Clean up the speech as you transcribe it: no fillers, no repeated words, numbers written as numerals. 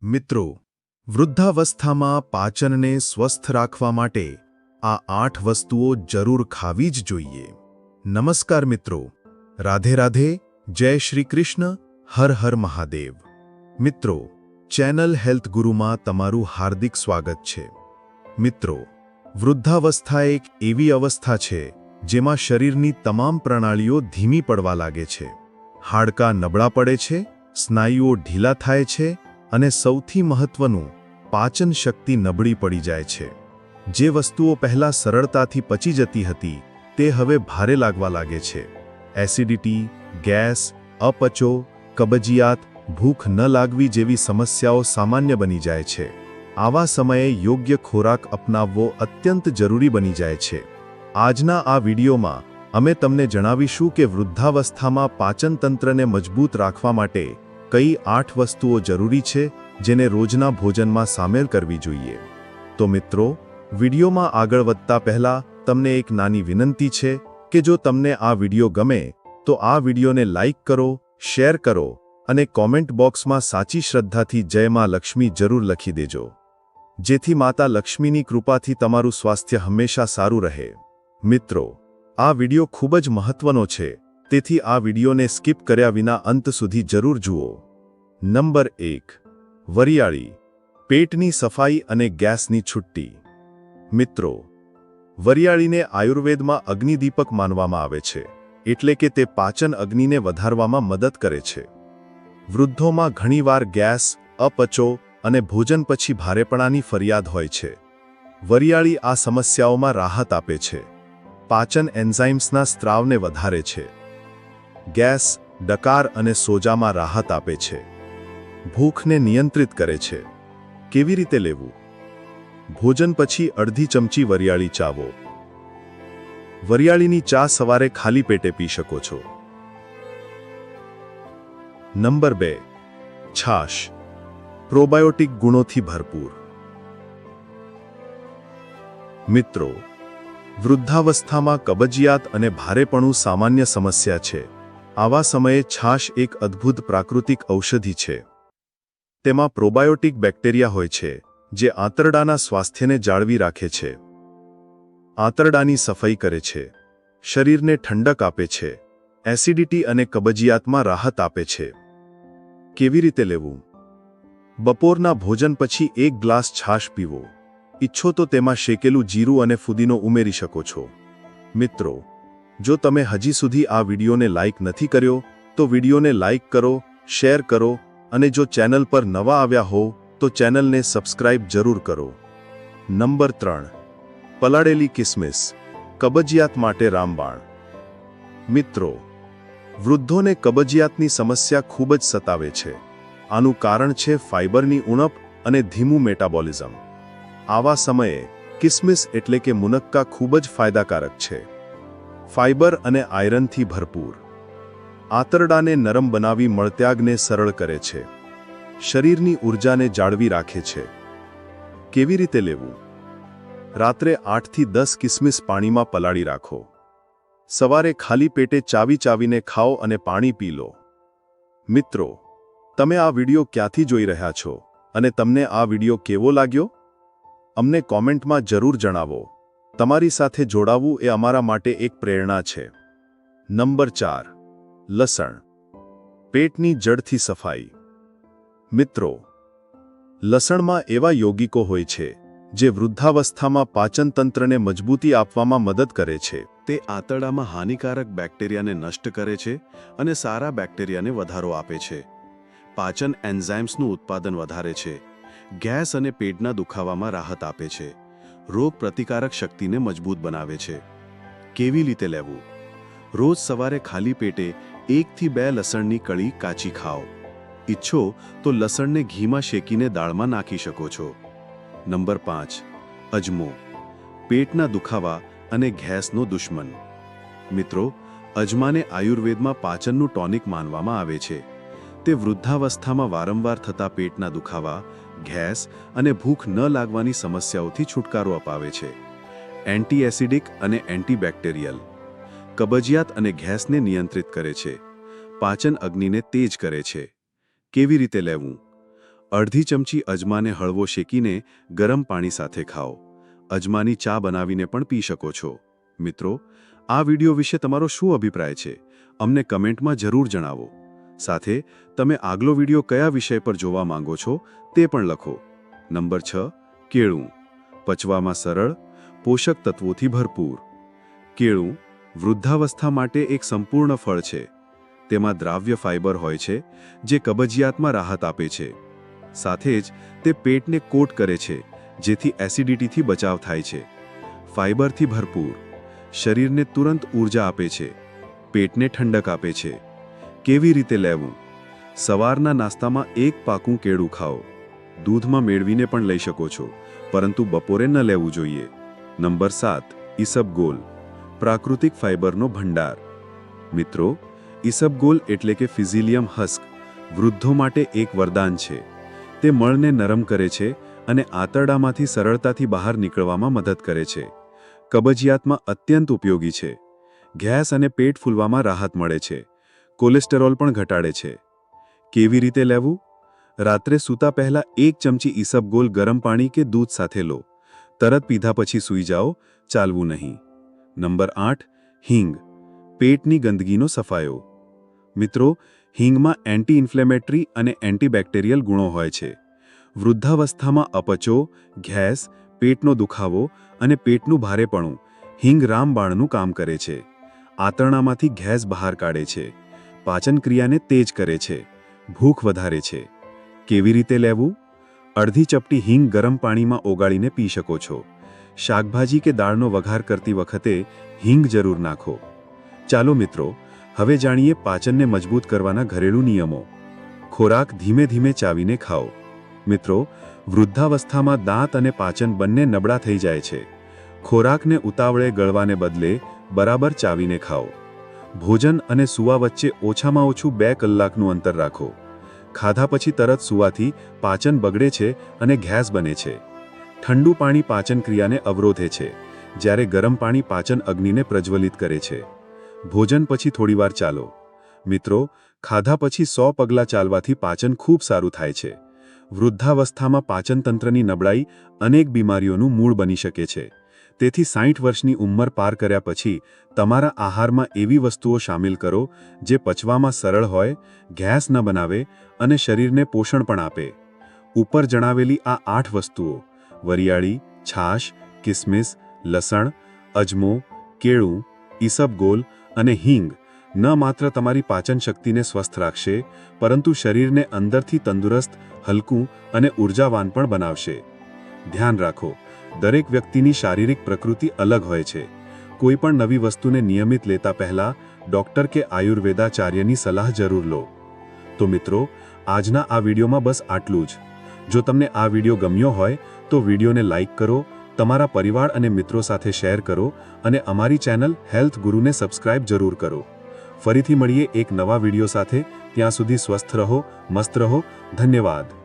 મિત્રો, વૃદ્ધાવસ્થામાં પાચનને સ્વસ્થ રાખવા માટે આ 8 વસ્તુઓ જરૂર ખાવી જ જોઈએ. નમસ્કાર મિત્રો, રાધે રાધે, જય શ્રી કૃષ્ણ, હર હર મહાદેવ. મિત્રો, ચેનલ હેલ્થ ગુરુમાં તમારું હાર્દિક સ્વાગત છે. મિત્રો, વૃદ્ધાવસ્થા એક એવી અવસ્થા છે જેમાં શરીરની તમામ પ્રણાલીઓ ધીમી પડવા લાગે છે. હાડકાં નબળા પડે છે, સ્નાયુઓ ઢીલા થાય છે અને સૌથી મહત્વનું, પાચન શક્તિ નબળી પડી જાય છે. જે વસ્તુઓ પહેલાં સરળતાથી પચી જતી હતી તે હવે ભારે લાગવા લાગે છે. એસિડિટી, ગેસ, અપચો, કબજિયાત, ભૂખ ન લાગવી જેવી સમસ્યાઓ સામાન્ય બની જાય છે. આવા સમયે યોગ્ય ખોરાક અપનાવવો અત્યંત જરૂરી બની જાય છે. આજના આ વિડીયોમાં અમે તમને જણાવીશું કે વૃદ્ધાવસ્થામાં પાચનતંત્રને મજબૂત રાખવા માટે કઈ 8 વસ્તુઓ જરૂરી છે જેને રોજના ભોજનમાં સામેલ કરવી જોઈએ. તો મિત્રો, વિડીયોમાં આગળ વધતા પહેલા તમને એક નાની વિનંતી છે કે જો તમને આ વિડીયો ગમે તો આ વિડીયોને લાઇક કરો, શેર કરો અને કોમેન્ટ બોક્સમાં સાચી શ્રદ્ધાથી જય માં લક્ષ્મી જરૂર લખી દેજો, જેથી માતા લક્ષ્મીની કૃપાથી તમારું સ્વાસ્થ્ય હંમેશા સારું રહે. મિત્રો, આ વિડીયો ખૂબ જ મહત્વનો છે, તેથી આ વિડીયોને સ્કીપ કર્યા વિના અંત સુધી જરૂર જુઓ. નંબર 1. વરિયાળી, પેટની સફાઈ અને ગેસની છુટ્ટી. મિત્રો, વરિયાળીને આયુર્વેદમાં અગ્નિદીપક માનવામાં આવે છે, એટલે કે તે પાચન અગ્નિને વધારવામાં મદદ કરે છે. વૃદ્ધોમાં ઘણીવાર ગેસ, અપચો અને ભોજન પછી ભારેપણાની ફરિયાદ હોય છે. વરિયાળી આ સમસ્યાઓમાં રાહત આપે છે. પાચન એન્ઝાઇમ્સના સ્ત્રાવને વધારે છે. ગેસ, ડકાર અને સોજામાં રાહત આપે છે. ભૂખને નિયંત્રિત કરે છે. કેવી રીતે લેવું? ભોજન પછી અડધી ચમચી વરિયાળી ચાવો. વરિયાળીની ચા સવારે ખાલી પેટે પી શકો છો. નંબર 2. છાશ, પ્રોબાયોટિક ગુણોથી ભરપૂર. મિત્રો, વૃદ્ધાવસ્થામાં કબજિયાત અને ભારેપણું સામાન્ય સમસ્યા છે. આવા સમયે છાશ એક અદ્ભુત પ્રાકૃતિક ઔષધિ છે. તેમાં પ્રોબાયોટિક બેક્ટેરિયા હોય છે જે આંતરડાના સ્વાસ્થ્યને જાળવી રાખે છે. આંતરડાની સફાઈ કરે છે, શરીરને ઠંડક આપે છે, એસિડિટી અને કબજિયાતમાં રાહત આપે છે. કેવી રીતે લેવું? બપોરના ભોજન પછી 1 ગ્લાસ છાશ પીવો. ઈચ્છો તો તેમાં શેકેલું જીરું અને ફુદીનો ઉમેરી શકો છો. મિત્રો, જો તમે હજી સુધી આ વિડીયોને લાઇક નથી કર્યો તો વિડીયોને લાઇક કરો, શેર કરો અને જો ચેનલ પર નવા આવ્યા હો તો ચેનલને સબસ્ક્રાઇબ જરૂર કરો. નંબર 3. પલાળેલી કિસમિસ, કબજિયાત માટે રામબાણ. મિત્રો, વૃદ્ધોને કબજિયાતની સમસ્યા ખૂબ જ સતાવે છે. આનું કારણ છે ફાઇબરની ઉણપ અને ધીમું મેટાબોલિઝમ. આવા સમયે કિસમિસ એટલે કે મુનક્કા ખૂબ જ ફાયદાકારક છે. ફાઇબર અને આયરનથી ભરપૂર. આંતરડાને નરમ બનાવી મળત્યાગને સરળ કરે છે. શરીરની ઊર્જાને જાળવી રાખે છે. કેવી રીતે લેવું? રાત્રે 8 થી 10 કિસમિસ પાણીમાં પલાળી રાખો. સવારે ખાલી પેટે ચાવીને ખાઓ અને પાણી પી લો. મિત્રો, તમે આ વિડીયો ક્યાંથી જોઈ રહ્યા છો અને તમને આ વિડીયો કેવો લાગ્યો? અમને કોમેન્ટમાં જરૂર જણાવો. તમારી સાથે જોડાવું એ અમારા માટે એક પ્રેરણા છે. નંબર 4. લસણ, પેટની જડથી સફાઈ. મિત્રો, લસણમાં એવા યૌગિકો હોય છે જે વૃદ્ધાવસ્થામાં પાચનતંત્રને મજબૂતી આપવામાં મદદ કરે છે. તે આંતરડામાં હાનિકારક બેક્ટેરિયાને નષ્ટ કરે છે અને સારા બેક્ટેરિયાને વધારો આપે છે. પાચન એન્ઝાઇમ્સનું ઉત્પાદન વધારે છે. ગેસ અને પેટના દુખાવામાં રાહત આપે છે. રોગ પ્રતિકારક શક્તિને મજબૂત બનાવે છે. કેવી રીતે લેવું? રોજ સવારે ખાલી પેટે 1 થી 2 લસણની કળી કાચી ખાઓ. ઈચ્છો તો લસણને ઘીમાં શેકીને દાળમાં નાખી શકો છો. નંબર 5. અજમો, પેટના દુખાવા અને ગેસનો દુશ્મન. મિત્રો, અજમાને આયુર્વેદમાં પાચનનું ટોનિક માનવામાં આવે છે. તે વૃદ્ધાવસ્થામાં વારંવાર થતા પેટના દુખાવા, ગેસ અને ભૂખ ન લાગવાની સમસ્યાઓથી છુટકારો અપાવે છે. એન્ટી એસિડિક અને એન્ટીબેક્ટેરિયલ. કબજિયાત અને ગેસને નિયંત્રિત કરે છે. પાચન અગ્નિને તેજ કરે છે. કેવી રીતે લેવું? અડધી ચમચી અજમાને હળવો શેકીને ગરમ પાણી સાથે ખાઓ. અજમાની ચા બનાવીને પણ પી શકો છો. મિત્રો, આ વિડિયો વિશે તમારો શું અભિપ્રાય છે? અમને કમેન્ટમાં જરૂર જણાવો. સાથે તમે આગલો વિડિયો કયા વિષય પર જોવા માંગો છો તે પણ લખો. નંબર 6. કેળું. પચવામાં સરળ, પોષક તત્વોથી ભરપૂર. કેળું વૃદ્ધાવસ્થા માટે એક સંપૂર્ણ ફળ છે. તેમાં દ્રાવ્ય ફાઇબર હોય છે જે કબજિયાતમાં રાહત આપે છે. સાથે જ તે પેટને કોટ કરે છે જેથી એસિડિટીથી બચાવ થાય છે. ફાઇબરથી ભરપૂર, શરીરને તુરંત ઊર્જા આપે છે, પેટને ઠંડક આપે છે. કેવી રીતે લેવું? સવારના નાસ્તામાં એક પાકું કેળું ખાઓ. દૂધમાં મેળવીને પણ લઈ શકો છો, પરંતુ બપોરે ન લેવું જોઈએ. નંબર 7. ઈસબગોલ. પ્રાકૃતિક ફાઇબરનો ભંડાર. મિત્રો, ઈસબગોલ એટલે કે ફિઝિલિયમ હસ્ક વૃદ્ધો માટે એક વરદાન છે. તે મળને નરમ કરે છે અને આંતરડામાંથી સરળતાથી બહાર નીકળવામાં મદદ કરે છે. કબજિયાતમાં અત્યંત ઉપયોગી છે. ગેસ અને પેટ ફૂલવામાં રાહત મળે છે. કોલેસ્ટેરોલ પણ ઘટાડે છે. કેવી રીતે લેવું? રાત્રે સૂતા પહેલા 1 ચમચી ઈસબગોલ ગરમ પાણી કે દૂધ સાથે લો. તરત પીધા પછી સૂઈ જાઓ, ચાલવું નહીં. નંબર 8. હિંગ. પેટની ગંદકીનો સફાયો. મિત્રો, હિંગમાં એન્ટી ઇન્ફ્લેમેટરી અને એન્ટીબેક્ટેરિયલ ગુણો હોય છે. વૃદ્ધાવસ્થામાં અપચો, ગેસ, પેટનો દુખાવો અને પેટનું ભારેપણું હિંગ રામબાણનું કામ કરે છે. આંતરડામાંથી ગેસ બહાર કાઢે છે, પાચન ક્રિયાને તેજ કરે છે, ભૂખ વધારે છે. કેવી રીતે લેવું? અડધી ચપટી હિંગ ગરમ પાણીમાં ઓગાળીને પી શકો છો. શાકભાજી કે દાળનો વઘાર કરતી વખતે હિંગ જરૂર નાખો. ચાલો મિત્રો, હવે જાણીએ પાચનને મજબૂત કરવાના ઘરેલું નિયમો. ખોરાક ધીમે ધીમે ચાવીને ખાઓ. મિત્રો, વૃદ્ધાવસ્થામાં દાંત અને પાચન બંને નબળા થઈ જાય છે. ખોરાકને ઉતાવળે ગળવાને બદલે બરાબર ચાવીને ખાઓ. ભોજન અને સૂવા વચ્ચે ઓછામાં ઓછું 2 કલાકનું અંતર રાખો. ખાધા પછી તરત સૂવાથી પાચન બગડે છે અને ગેસ બને છે. ઠંડુ પાણી પાચન ક્રિયાને અવરોધે છે, જ્યારે ગરમ પાણી પાચન અગ્નિને પ્રજ્વલિત કરે છે. ભોજન પછી થોડીવાર ચાલો. મિત્રો, ખાધા પછી 100 પગલાં ચાલવાથી પાચન ખૂબ સારું થાય છે. વૃદ્ધાવસ્થામાં પાચનતંત્રની નબળાઈ અનેક બીમારીઓનું મૂળ બની શકે છે. તેથી 60 વર્ષની ઉંમર પાર કર્યા પછી તમારા આહારમાં એવી વસ્તુઓ શામેલ કરો જે પચવામાં સરળ હોય, ગેસ ન બનાવે અને શરીરને પોષણ પણ આપે. ઉપર જણાવેલી આ 8 વસ્તુઓ વરિયાળી, છાશ, કિસમિસ, લસણ, અજમો, કેળું, ઈસબગોલ અને હિંગ ન માત્ર તમારી પાચન શક્તિને સ્વસ્થ રાખશે, પરંતુ શરીરને અંદરથી તંદુરસ્ત, હલકું અને ઉર્જાવાન પણ બનાવશે. ધ્યાન રાખો, દરેક વ્યક્તિની શારીરિક પ્રકૃતિ અલગ હોય છે. કોઈ પણ નવી વસ્તુને નિયમિત લેતા પહેલા ડૉક્ટર કે આયુર્વેદાચાર્યની સલાહ જરૂર લો. તો મિત્રો, આજના આ વિડીયોમાં બસ આટલું જ. જો તમને આ વિડીયો ગમ્યો હોય તો વિડીયોને લાઇક કરો, તમારા પરિવાર અને મિત્રો સાથે શેર કરો અને અમારી ચેનલ હેલ્થ ગુરુને સબસ્ક્રાઇબ જરૂર કરો. ફરીથી મળીએ એક નવા વિડીયો સાથે. ત્યાં સુધી સ્વસ્થ રહો, મસ્ત રહો. ધન્યવાદ.